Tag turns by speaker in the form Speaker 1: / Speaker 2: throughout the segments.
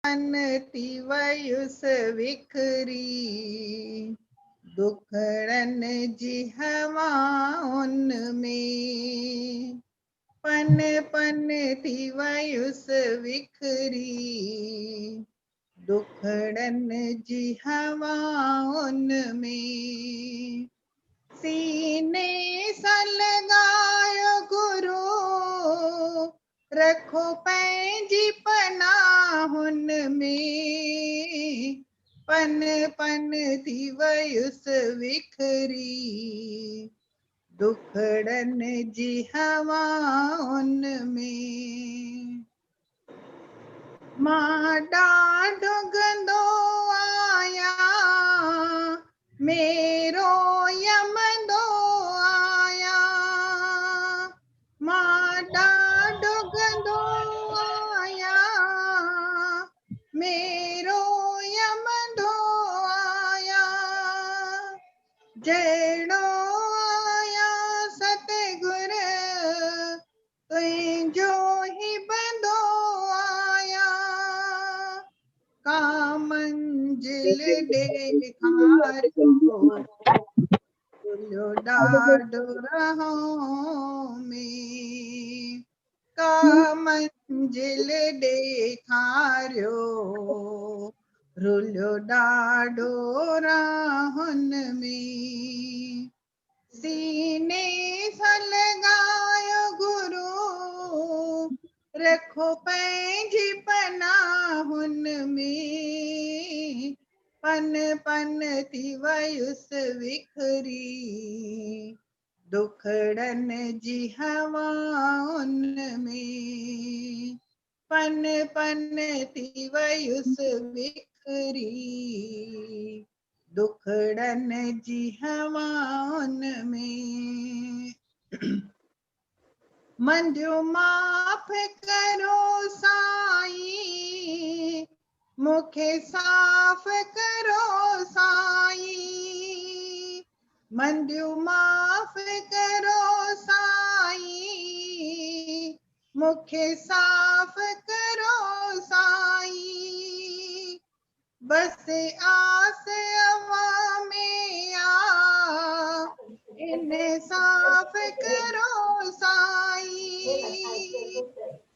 Speaker 1: पनती वयुस विखरी, दुखड़न जी हवा उनमें। पन पनती वयुस विखरी, दुखड़न जी हवा उनमें। सीने सा लगायो गुरु, रखो पंहिंजी पनाहुन में। पन पन थी वयुस विखरी, दुखड़न जी हवाउन में। मां ॾाढो गंदो आया, मेरो यमंदो आया। मां ॾाढो गंदो आया, मेरो यमंदो आया। जहिड़ो आया सतगुर, तुंहिंजो ही बंदो आया। का मंजिल ॾेखारियो, तुलियो ॾाढो रहो में। का मंजिल ॾेखारियो, रुलियो ॾाढो राहुन में। सीने सां लगायो गुरु, रखो पंहिंजी पनाहुन में। पन पन थी वयुस विखरी, दुखड़न जी हवाउन में। पन पन थी वयुस विखरी, दुखड़न जी हवाउन में। मंदियो माफ़ करो साईं, मूंखे साफ़ करो साईं। मंदियो माफ़ करो साईं, मूंखे साफ़ करो साईं। बस आस अवा में आ, इंसाफ़ करो साईं।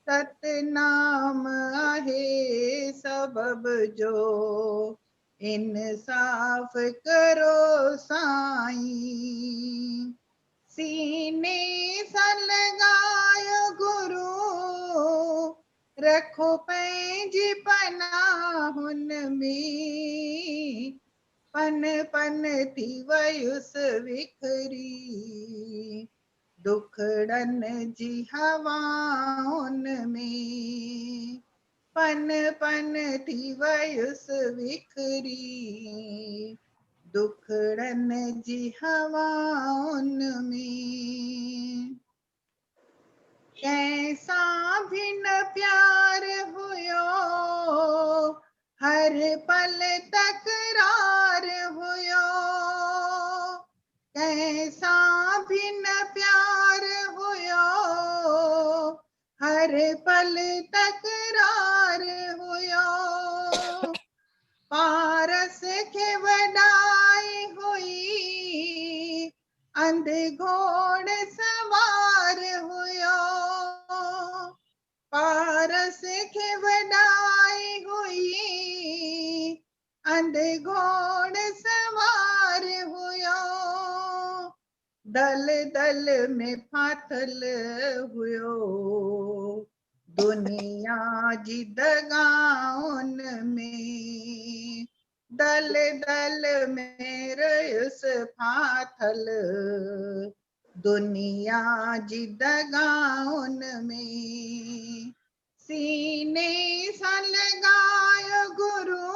Speaker 1: सतनाम आहे सबब जो, इंसाफ़ करो साईं। सीने सां लगायो गुरु, रखो पंहिंजी पनाहुन में। पन पन थी वयुस विखरी, दुखड़न जी हवाउन में। पन पन थी वयुस विखरी, दुखड़न जी हवाउन में। कैसा भी न प्यार हुयो, हर पल तकरार हुयो। कैसा भी न प्यार हुयो, हर पल तकरार हुयो। पारस खे वॾाई हुई, अंध घोड़ सवार हुयो। पारस खे वॾाई हुई, अंध घोड़ सवार हुयो। दल दल में फाथल हुयो, दुनिया जी दगाउन में। दल दल में रयुस फाथल, दुनिया जी दगाउन में। सीने सां लगायो गुरु,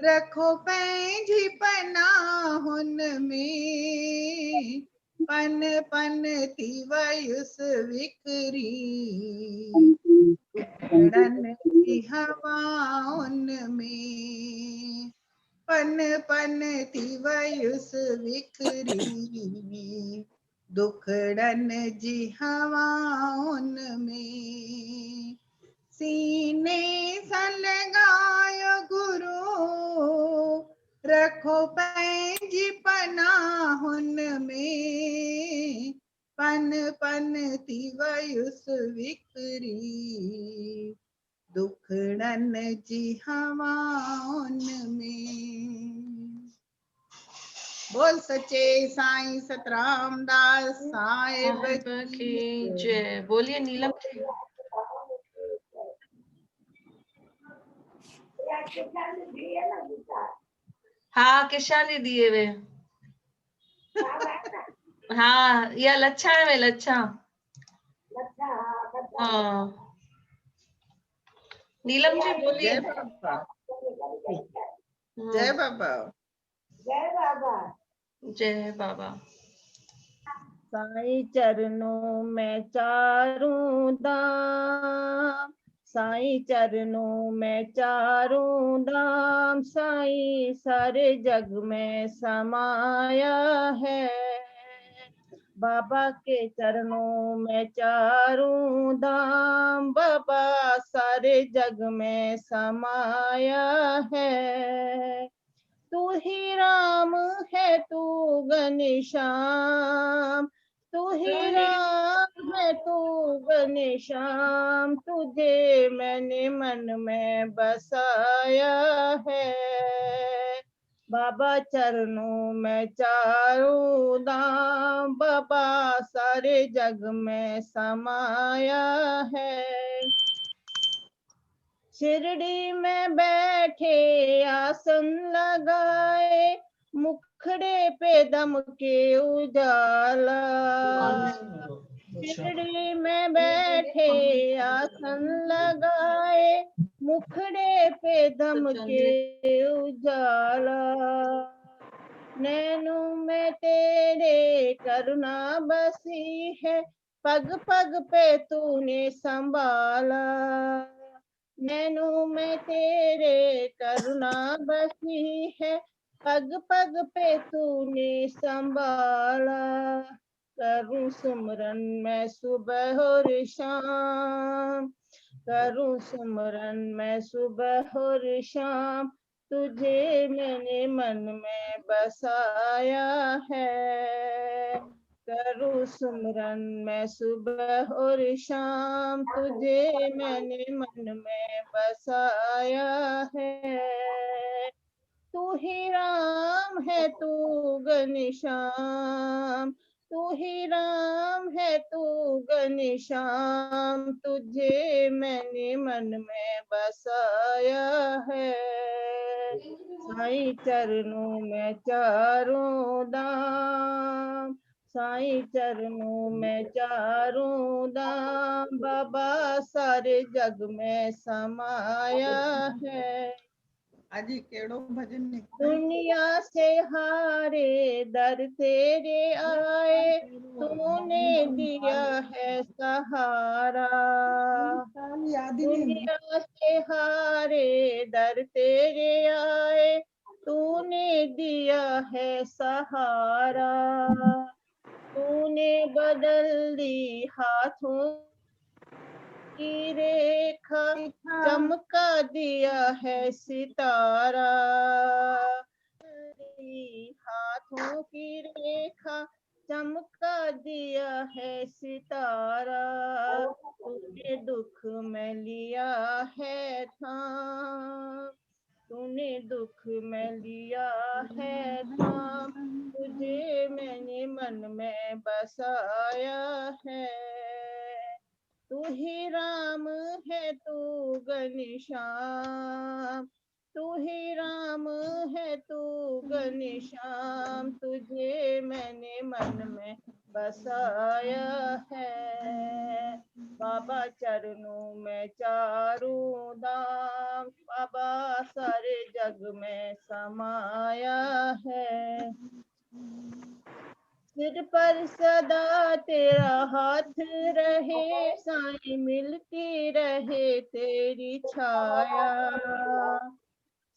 Speaker 1: रखो पंहिंजी पनाहुन में। पन पन थी वयुस विखरी, दुखड़न जी हवाउन में। पन पन थी वयुस विखरी, दुखड़न जी हवाउन में। सीने सा लगायो गुरु, रखो पैंजी पनाहुन में, पन पन तिवयुस विकरी, दुखड़न जी हवाउन में। बोल सच्चे साईं सतराम दास साहिब
Speaker 2: की जय। बोलिए नीलम जी। हाँ किशानी दिए वे। हाँ या लच्छा है वे लच्छा। हाँ नीलम जी बोलिए।
Speaker 1: जय बाबा। जय बाबा।
Speaker 3: जय बाबा।
Speaker 2: जय बाबा।
Speaker 3: साईं चरणों में चारों धाम, साईं चरणों में चारों धाम, साईं सारे जग में समाया है। बाबा के चरणों में चारों धाम, बाबा सारे जग में समाया है। तू ही राम है तू घनश्याम, तू ही राम है तू घनश्याम, तुझे मैंने मन में बसाया है। बाबा चरणों में चारों धाम, बाबा सारे जग में समाया है। शिरडी में बैठे आसन लगाए, मुखड़े पे दम के उजाला। शिरडी में बैठे आसन लगाए, मुखड़े पे दम के उजाला। नैनों में तेरे करुणा बसी है, पग पग पे तूने संभाला। नैनों में तेरे करुणा बसी है, पग पग पे तूने संभाला। करूं सुमरन मैं सुबह और शाम, करूं सुमरन मैं सुबह और शाम, तुझे मैंने मन में बसाया है। करूं सुमरन मैं सुबह और शाम, तुझे मैंने मन में बसाया है। तू ही राम है तू घनश्याम, तू ही राम है तू घनश्याम, तुझे मैंने मन में बसाया है। साईं चरणों में चारों धाम, साईं चरणों में चारों धाम, बाबा सारे जग में समाया है।
Speaker 1: अजी केड़ो भजन निकता
Speaker 3: दुनिया से हारे दर तेरे आए, तूने दिया है सहारा।
Speaker 1: याद ही नहीं।
Speaker 3: दुनिया से हारे दर तेरे आए, तूने दिया है सहारा। तूने बदल दी हाथों की रेखा, चमका दिया है सितारा। हाथों की रेखा, चमका दिया है सितारा। तूने दुख में लिया है थाम, तूने दुख में लिया है थाम, तुझे मैंने मन में बसाया है। तू ही राम है तू घनश्याम, तू ही राम है तू घनश्याम, तुझे मैंने मन में बसाया है। बाबा चरणों में चारों धाम, बाबा सारे जग में समाया है। सिर पर सदा तेरा हाथ रहे, साईं मिलती रहे तेरी छाया।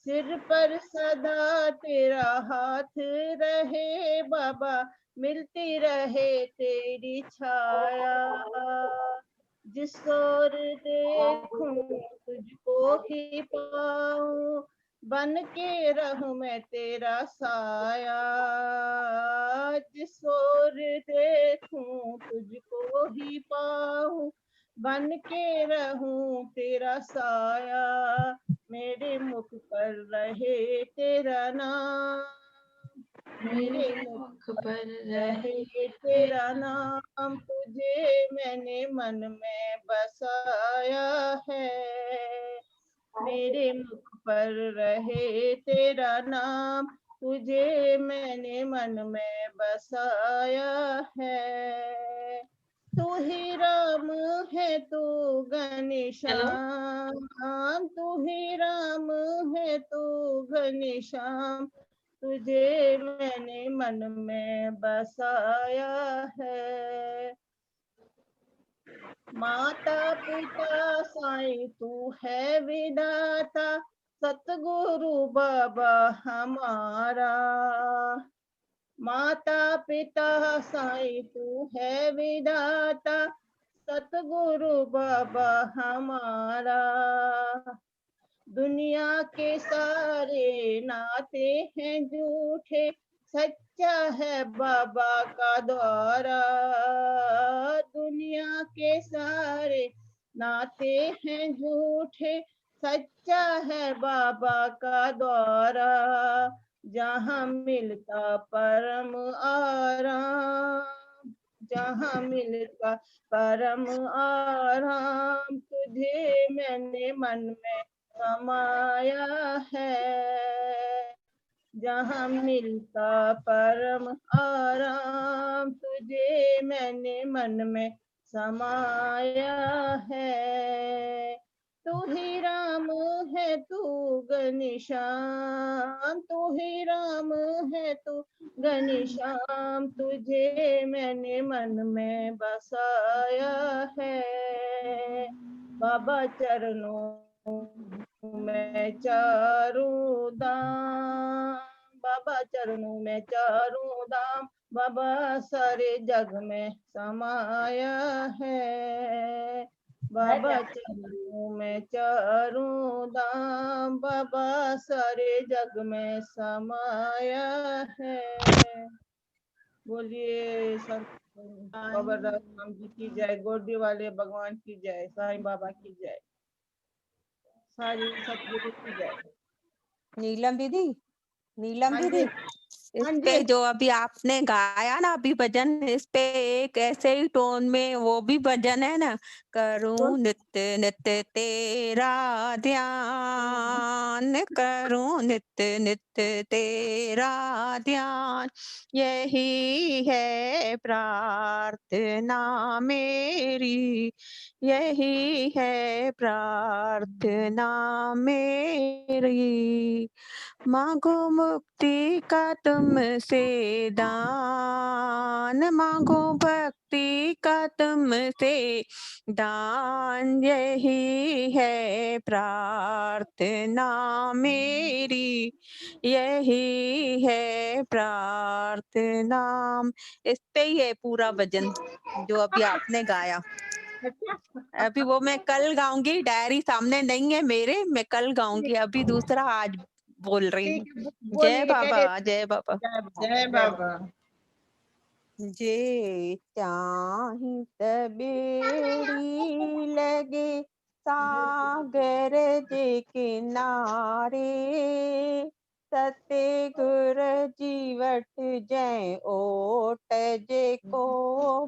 Speaker 3: सिर पर सदा तेरा हाथ रहे, बाबा मिलती रहे तेरी छाया। जिस ओर देखूं तुझको ही पाऊं, बन के रहूं मैं तेरा साया। जिस ओर देखूं तुझको ही पाऊं, बन के रहूं तेरा साया। मेरे मुख पर रहे तेरा नाम, मेरे मुख
Speaker 2: मुख पर
Speaker 3: रहे तेरा नाम, तुझे मैंने मन में बसाया है। मेरे मुख पर रहे तेरा नाम, तुझे मैंने मन में बसाया है। तू ही राम है तू घनश्याम, तू ही राम है तू घनश्याम, तुझे मैंने मन में बसाया है। माता पिता साईं तू है विधाता, सतगुरु बाबा हमारा। माता पिता साईं तू है विधाता, सतगुरु बाबा हमारा। दुनिया के सारे नाते हैं झूठे, सच्चा है बाबा का द्वारा। दुनिया के सारे नाते हैं झूठे, सच्चा है बाबा का द्वारा। जहाँ मिलता परम आराम, जहाँ मिलता परम आराम, तुझे मैंने मन में समाया है। जहाँ मिलता परम आराम, तुझे मैंने मन में समाया है। तू ही राम है तू घनश्याम, तू ही राम है तू घनश्याम, तुझे मैंने मन में बसाया है। बाबा चरणों में चारों धाम, बाबा चरणों में चारों धाम, बाबा सारे जग में समाया है। बाबा चरणों में चारों धाम, बाबा सारे जग में समाया है। बोलिए बाबा राम जी की जय, गोडी वाले भगवान की जय, साईं बाबा की जय, सारी सतगुरु की जय।
Speaker 4: नीलम दीदी, नीलम
Speaker 3: हाँ
Speaker 4: दीदी,
Speaker 3: जी,
Speaker 4: इस
Speaker 3: हाँ
Speaker 4: पे
Speaker 3: जी।
Speaker 4: जो अभी आपने गाया ना अभी भजन, इस पे एक ऐसे ही टोन में वो भी भजन है ना, करूं नित्य नित्य तेरा ध्यान, करूं नित्य नित्य तेरा ध्यान, यही है प्रार्थना मेरी, यही है प्रार्थना मेरी। मांगो मुक्ति का तुमसे दान, मांगो भक्ति का तुमसे दान, यही है प्रार्थना मेरी, यही है प्रार्थना। इस पे ही है पूरा भजन जो अभी आपने गाया। अभी वो मैं कल गाऊंगी, डायरी सामने नहीं है मेरे, मैं कल गाऊंगी, अभी दूसरा आज बोल रही हूँ।
Speaker 3: ठीक है,
Speaker 4: जय
Speaker 3: बोलिए।
Speaker 4: बाबा, जय बाबा।
Speaker 3: जय बाबा।
Speaker 4: जे चाहि तबेड़ी लगे सागर जे किनारे, सतगुर जीवट जय ओट जे को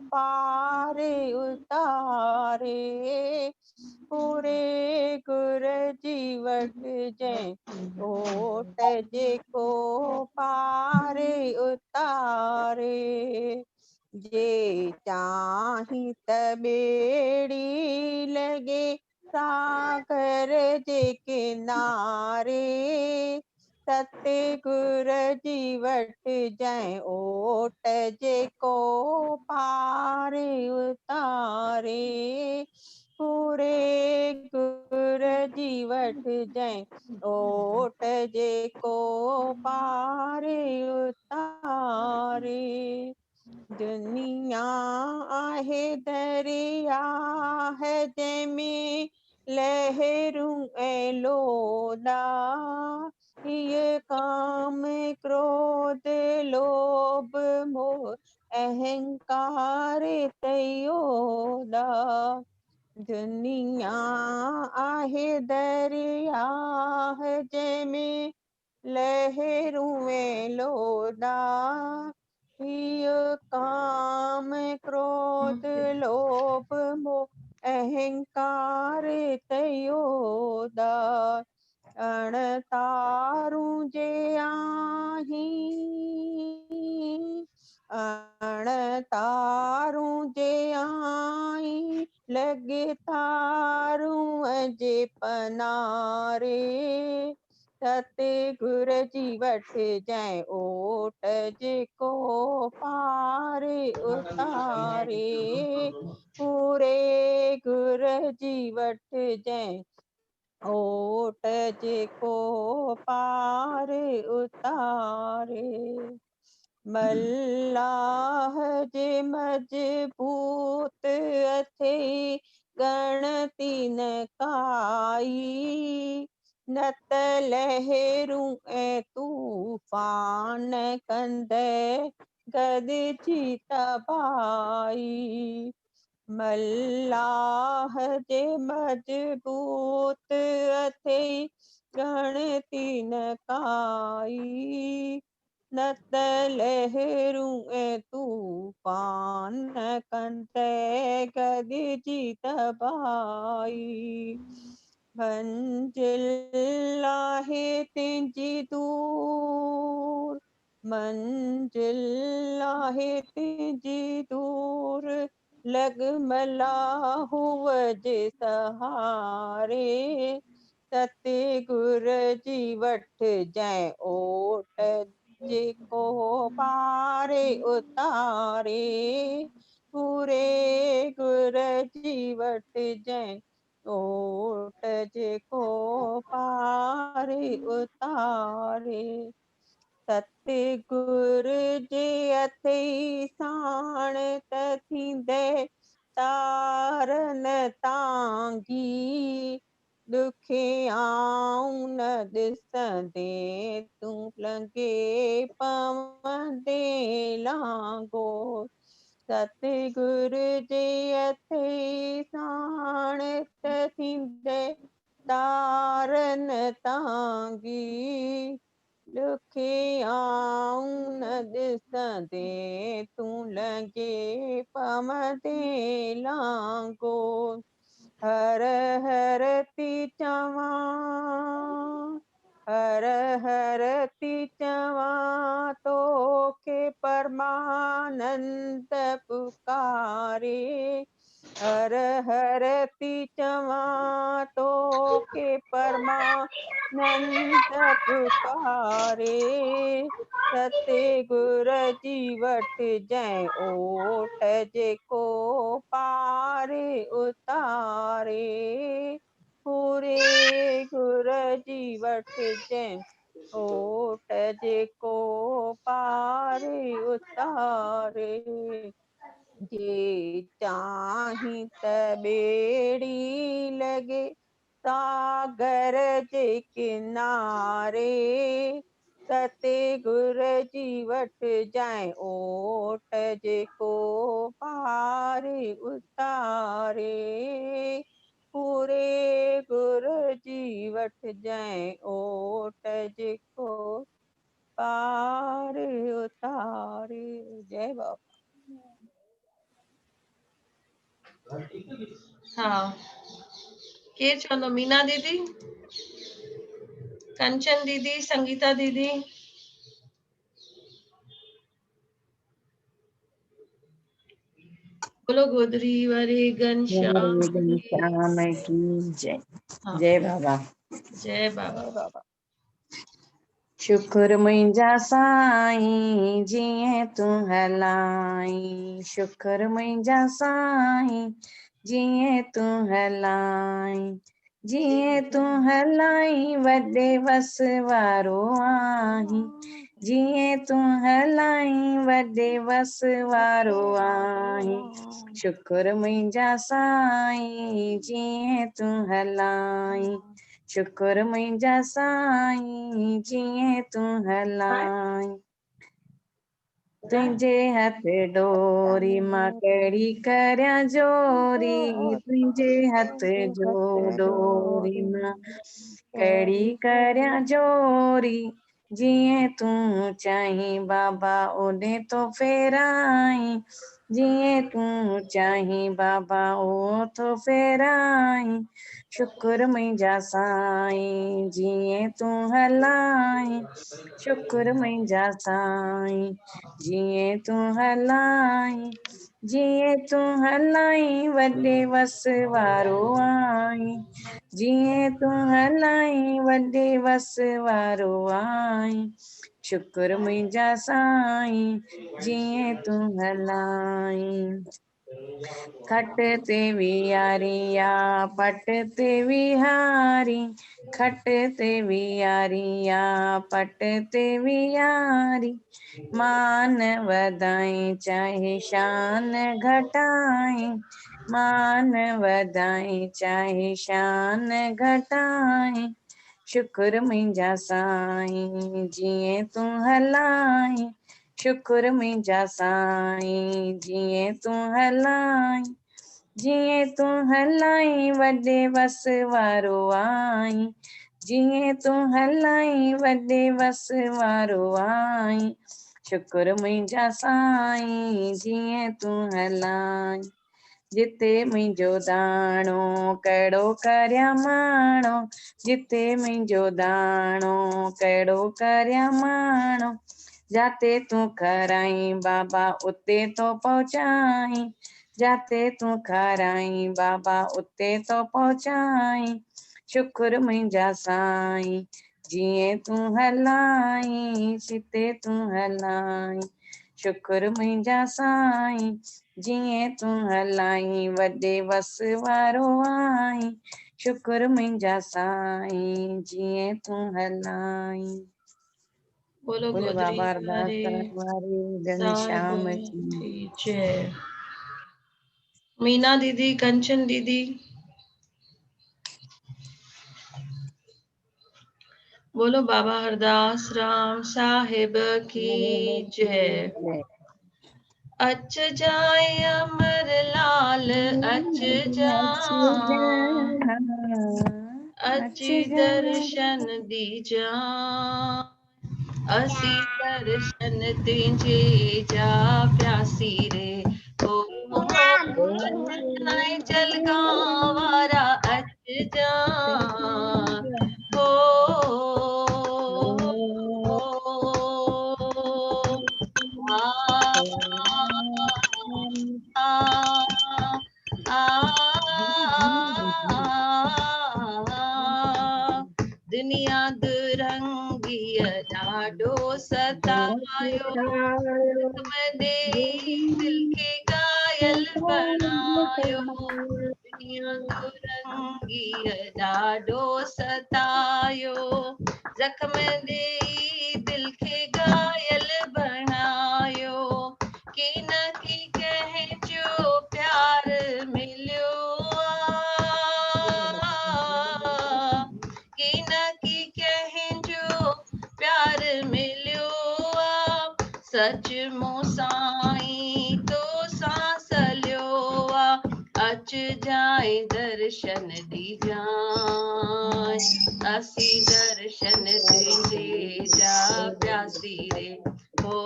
Speaker 4: पार उतारे, पूरे गुर जीवट जय ओट जे को पार उतारे। जे चाहि तबेड़ी लगे सागर जे किनारे, सतगुर जीवट जय ओट जे को पार उतारे, पूरे गुर जीवट जय ओट जे को पार उतारे। दुनिया आहे दरिया है जंहिंमें लहरूं ऐं लोॾा, ये काम क्रोध लोभ मोह अहंकार तयोदा। दुनिया आहे दरिया है जंहिंमें लहरूं ऐं लोॾा, ये काम क्रोध लोभ मोह अहंकार तयोदा। अणतारूं जे आहीं, अणतारूं जे आहीं, लॻे तारूं जे पनारे, सतगुर जी वठिजांइ ओट जेको पार उतारे, पूरे गुर जी वठिजांइ ओट जेको पार उतारे। मल्लाह जे मजबूत अथई गणती न काई, न त लहरूं ऐं तूफान कंदे गदिजी तबाही। मल्लाह जे मजबूत अथई गणती न काई, न त लहरूं ऐं तूफान कंदे गदिजी तबाही। मंजिल आहे तुंहिंजी दूर, मंजिल आहे तुंहिंजी दूर, लॻ मलाहूअ जे सहारे, सतगुर जी वठिजांइ ओट जेको पारे उतारे, पूरे गुर जी वठिजांइ ओट जेको पारे उतारे। सतगुर जे अथई साण त थींदे तारन तांगी, ॾुखियाऊं न ॾिसंदे तूं लंघे पवंदे लांघो। सतगुर जे अथई साण त थींदे तारन तांगी, ॾुखियाऊं न ॾिसंदे तूं लंघे पवंदे लांघो। हर हर थी चवां, हर हर थी चवां तोखे परमानंद पुकारे, हर हर थी चवां तोखे परमानंद पुकारे, सतगुर जी वठिजांइ ओट जेको पार उतारे, पूरे गुर जी वठिजांइ ओट जेको पार उतारे। जे चाहीं त ॿेड़ी लॻे सागर जे किनारे, सतगुर जी वठिजांइ ओट जेको पार उतारे, पूरे गुर जी वठिजांइ ओट जेको पार उतारे। जय बाबा।
Speaker 2: हाँ, केर चवंदो? मीना दीदी, कंचन दीदी, संगीता दीदी। बोलो गोदरी वारे घनश्याम
Speaker 5: घनश्याम की जय।
Speaker 2: हाँ,
Speaker 5: जय बाबा।
Speaker 2: जय बाबा।
Speaker 4: जय बाबा।
Speaker 5: शुक्र मुंहिंजा साईं जीअं तूं हलाई, शुक्र मुंहिंजा साईं जीअं तूं हलाई, जीअं तूं हलाई वॾे वस वारो आहीं, जिए तू हलाई वॾे वस वारो आई शुक्र मुंहिंजा साईं जिए तू हलाई शुक्र मुंहिंजा साईं जिए तू हलाई तुंहिंजे हथ डोरी मां कहिड़ी करियां जोरी तुंहिंजे हथ जो डोरी मां कहिड़ी करियां जोरी जिए तूं चाहीं बाबा ओॾे तो फेराई जिए तूं चाहीं बाबा ओ तो फेराई शुक्र मुंहिंजा साईं जिए तूं हलाई शुक्र मुंहिंजा साईं जिए तूं हलाई जिए तूं हलाई वॾे वस वारो आई जिए तूं हलाई वॾे वस वारो आई शुक्र मुंहिंजा साईं जिए तूं हलाई खट ते विहारी या पट ते विहारी खट ते विहारी या पट ते विहारी मान वधाई चाहे शान घटाई मान वधाई चाहे शान घटाई शुक्र मुंहिंजा साईं जिए तूं हलाई शुक्र मुंहिंजा साईं जिए तूं हलाई जिए तूं हलाई वॾे वस वारो आई जिए तूं हलाई वॾे वस वारो आई शुक्र मुंहिंजा साईं जिए तूं हलाई जिते मुंहिंजो दाणो कहिड़ो करियां माणो जिते मुंहिंजो दाणो कहिड़ो करियां माणो जाते तूं खाराई बाबा उते तो पहुचाई जाते तूं खाराई बाबा उते तो पहुचाई शुक्र मुंहिंजा साईं जिए तूं हलाई जिते तूं हलाई शुक्र मुंहिंजा साईं जिए तूं हलाई वॾे वस वारो आई शुक्र मुंहिंजा साईं जिए तूं हलाई
Speaker 2: बोलो
Speaker 5: बोले
Speaker 2: गोदरी
Speaker 5: बाबा अरदास
Speaker 2: हरे
Speaker 5: करण वारे
Speaker 2: साहिब
Speaker 5: घनश्याम जी
Speaker 2: की जय। मीना दीदी, कंचन दीदी, बोलो बाबा हरदास राम साहिब की जय। अच जाए अमर लाल अच जाए अची दर्शन दी जा असी दर्शन तुझे जा प्यासी रे ओ अच जाए जलगांव वारा अच जा दुनिया दुरंगीअ ॾाढो सतायो दे दिल खे घायल बणायो दुनिया दुरंगीअ ॾाढो सतायो जख्म दे दिल खे घायल बणायो की न की कंहिंजो प्यार मिलियो की न की कंहिंजो प्यार मिलियो सच मूं साईं तो सां सलियो अच जाए दर्शन दी जाए असी दर्शन तुझे जा प्यासी रे हो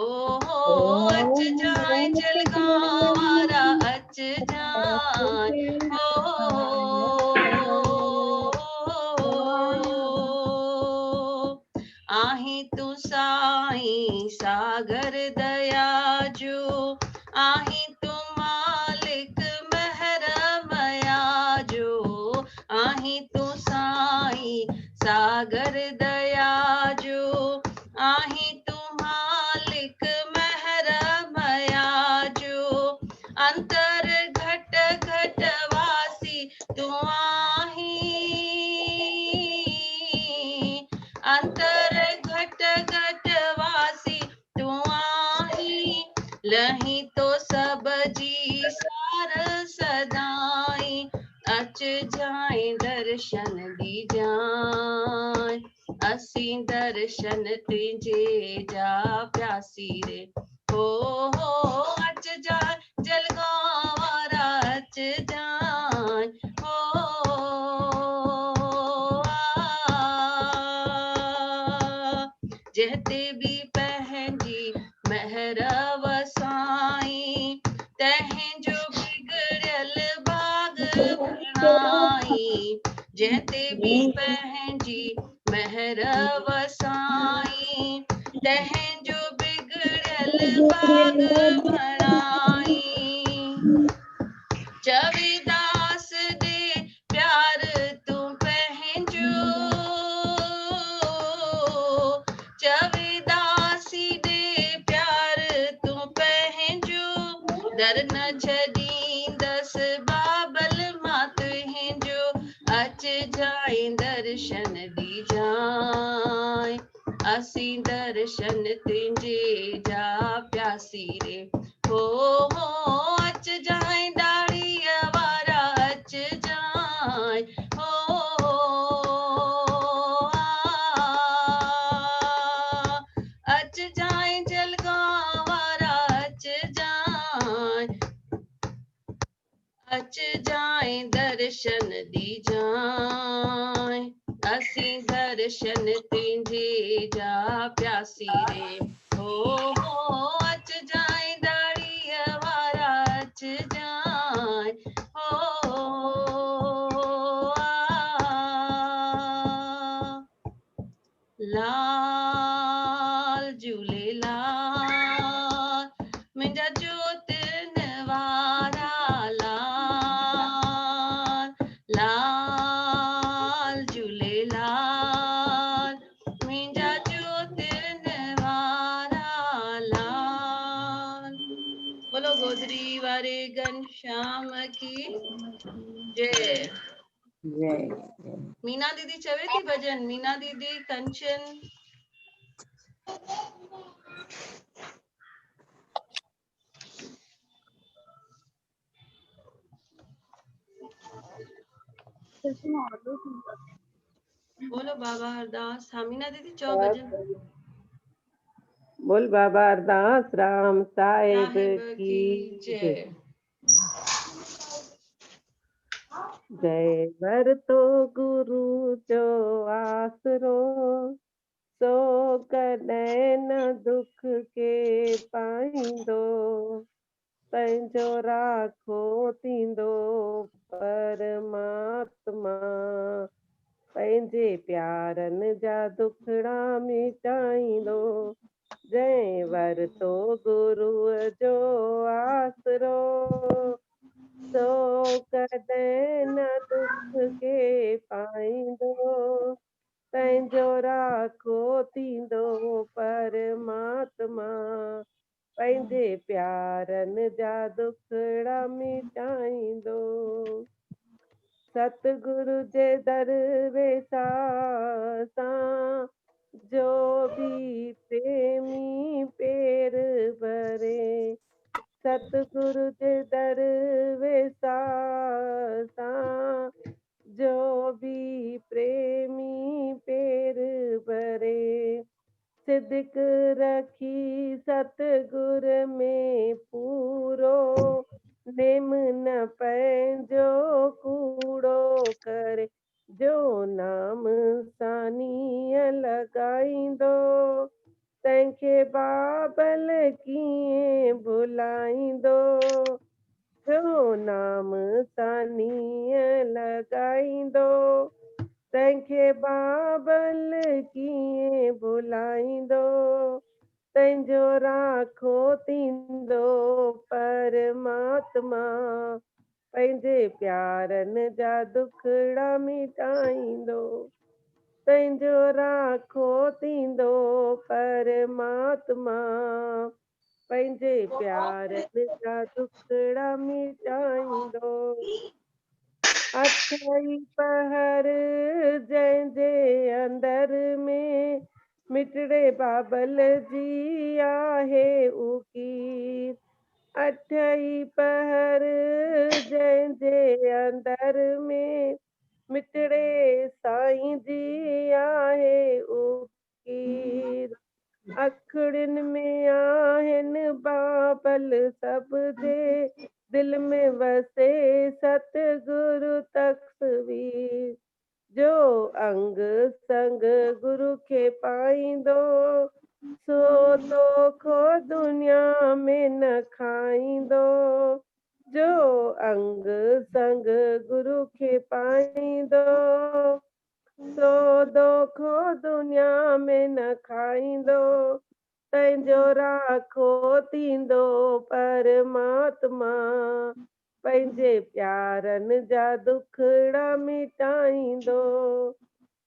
Speaker 2: अच जाए जलगांव वारा अच जाए आहीं तू साईं सागर दया जो आहीं तू मालिक महर मया जो आहीं तू साईं सागर दया जो आहीं तू मालिक महर मया जो अंतर घट घट वासी तू आहीं अंतर घट घट वासी सब जी सार सदाई अच जाए दर्शन दी जाए असी दर्शन तुझे जा प्यासी रे हो अच जाए जलगांव वारा अच जाए हो जहते भी पहंजी महर वसाई तहें जो बिगड़ल बाग बणाई जहते भी पहंजी महर वसाई तहें जो बिगड़ल बाग बणाई चविदास दे प्यार तू पहंजो चविदासी दे प्यार तू पहंजो दर न छदींदस बाबल मात हिंजो अच जाए दर्शन दी जाए असी दर्शन तुझे जा प्यासी रे हो अच जाए दाड़ी वारा अच जाए हो अच जाए जलगांव वारा अच जाए दर्शन दी जाए असी दर्शन तुझे जा प्यासी रे हो अच जाए दाड़ी वारा अच जाए हो लाल झूलेलाल मुंहिंजा जोतिन वारा लाल लाल झूलेलाल मुंहिंजा जोतिन वारा लाल बोलो गोदरी वारे घनश्याम की जय
Speaker 5: जय
Speaker 2: मीना दीदी चवे थी भजन मीना दीदी कंचन बोलो बाबा हरदास हाँ मीना दीदी चो भजन
Speaker 6: बोल बाबा अरदास राम साहिब
Speaker 2: साहिब
Speaker 6: की
Speaker 2: की
Speaker 6: जय
Speaker 2: जय
Speaker 6: जय वर तो गुरु जो आसरो सो कॾहिं न दुख के पाईंदो पंहिंजो राखो थींदो परमात्मा पंहिंजे प्यारनि जा दुखड़ा मिटाईंदो जय वरतो गुरुअ जो आसरो सो कॾहिं न दुख के पाईंदो पंहिंजो राखो थींदो परमात्मा पंहिंजे प्यारनि जा दुखड़ा मिटाईंदो सतगुरु जे दरवेसा सां जो भी प्रेमी पेर भरे सतगुरु जे दरवेसा सां जो भी प्रेमी पेर भरे सिदक रखी सतगुर में पूरो नेम न पंहिंजो कूड़ो करे जो नाम सानीअ लॻाईंदो तंहिंखे बाबल कीअं भुलाईंदो जो नाम सानीअ लॻाईंदो तंहिंखे बाबल कीअं भुलाईंदो तंहिंजो राखो थींदो परमात्मा पंहिंजे प्यारनि जा दुखड़ा मिटाईंदो तंहिंजो राखो थींदो परमात्मा पंहिंजे प्यारनि जा दुखड़ा मिटाईंदो अथई पहर जंहिंजे अंदर में मिटड़े बाबल जी आहे उकीर अठई पहर जंहिंजे अंदर में मिटड़े साईं जी आहे उकीर। अखड़िन में आहिनि बाबल सब जे, दिल में वसे सतगुरु तस्वीर। जो अंग संग गुरु खे पाईंदो, सो तोखो दुनिया में न खाईंदो। जो अंग संग गुरु खे पाईंदो, सो दोखो दुनिया में न खाईंदो। तंहिंजो राखो थींदो परमात्मा, पंहिंजे प्यारनि जा दुखड़ा मिटाईंदो।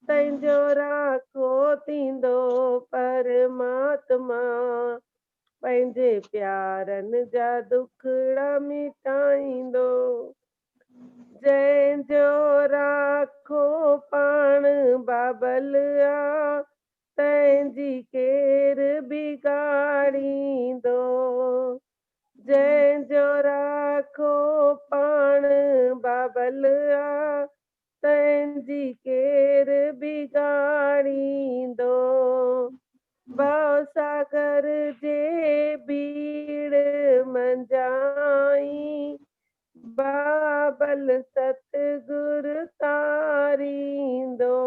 Speaker 6: तंहिंजो राखो थींदो परमात्मा, पंहिंजे प्यारनि जा दुखड़ा मिटाईंदो। जंहिंजो राखो पाण बाबल आ, तंहिंजी केर बिगाड़ींदो। जंहिंजो राखो पाण बाबल आ, तंहिंजी केर बिगाड़ींदो। भाव सागर जे भीड़ मंझाई, बाबल सतगुर तारींदो।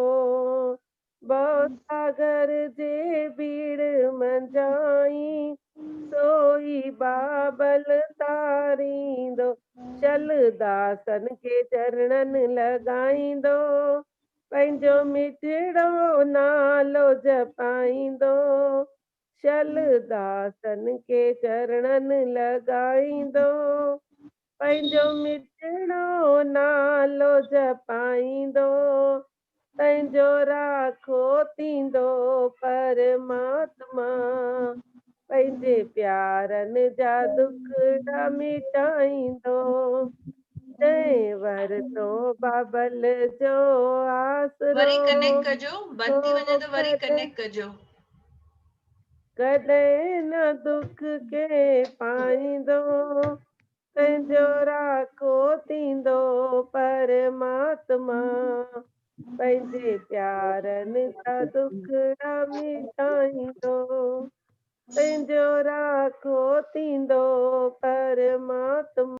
Speaker 6: भाव सागर जे भीड़ मंझाई, सोई बाबल तारींदो। चल दासन के चरणन लॻाईंदो, पंहिंजो मिठड़ो नालो जपाईंदो। चल दासन के चरणन लॻाईंदो, पंहिंजो मिठड़ो नालो जपाईंदो। पंहिंजो राखो थींदो परमात्मा, पंहिंजे प्यारनि जा दुखड़ा मिटाईंदो। जंहिं वरतो बाबल जो आसरो,
Speaker 2: वरी कनेक्ट कजो, बंदी वञे त वरी कनेक्ट कजो।
Speaker 6: कॾहिं न दुख के पाईंदो, तंहिंजो राखो थींदो परमात्मा, पंहिंजे प्यारनि जा दुखड़ा मिटाईंदो। तंहिंजो राखो थींदो परमात्मा।